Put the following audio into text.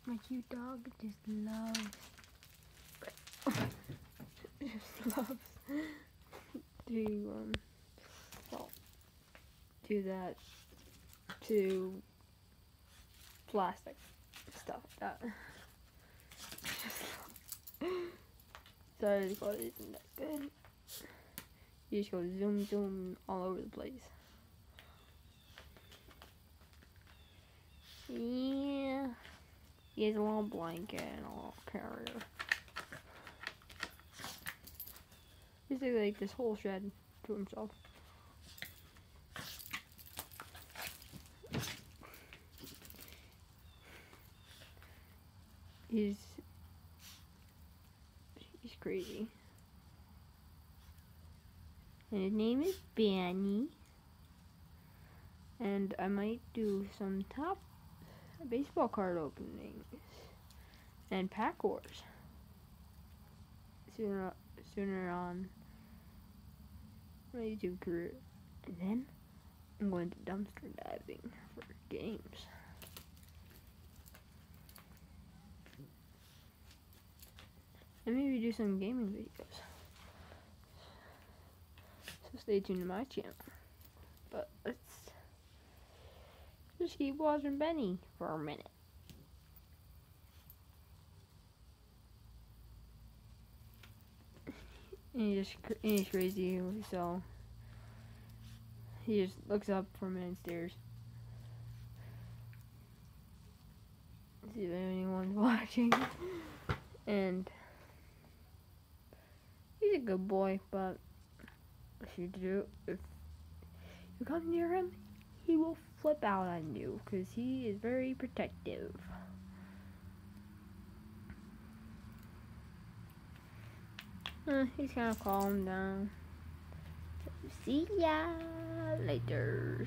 My cute dog just loves to well, do that to plastic stuff like that. Sorry, the quality isn't that good. You just go zoom all over the place. Yeah. He has a little blanket and a little carrier. Basically like this whole shed to himself. He's crazy. And his name is Benny. And I might do some top baseball card openings and pack wars sooner on my YouTube career. And then I'm going to dumpster diving for games. And maybe do some gaming videos. So stay tuned to my channel. But let's just keep watching Benny for a minute. And he's crazy, so he just looks up for a minute and stares. See if anyone's watching. And he's a good boy, but if you come near him, he will flip out on you because he is very protective. He's kind of calmed down. See ya later.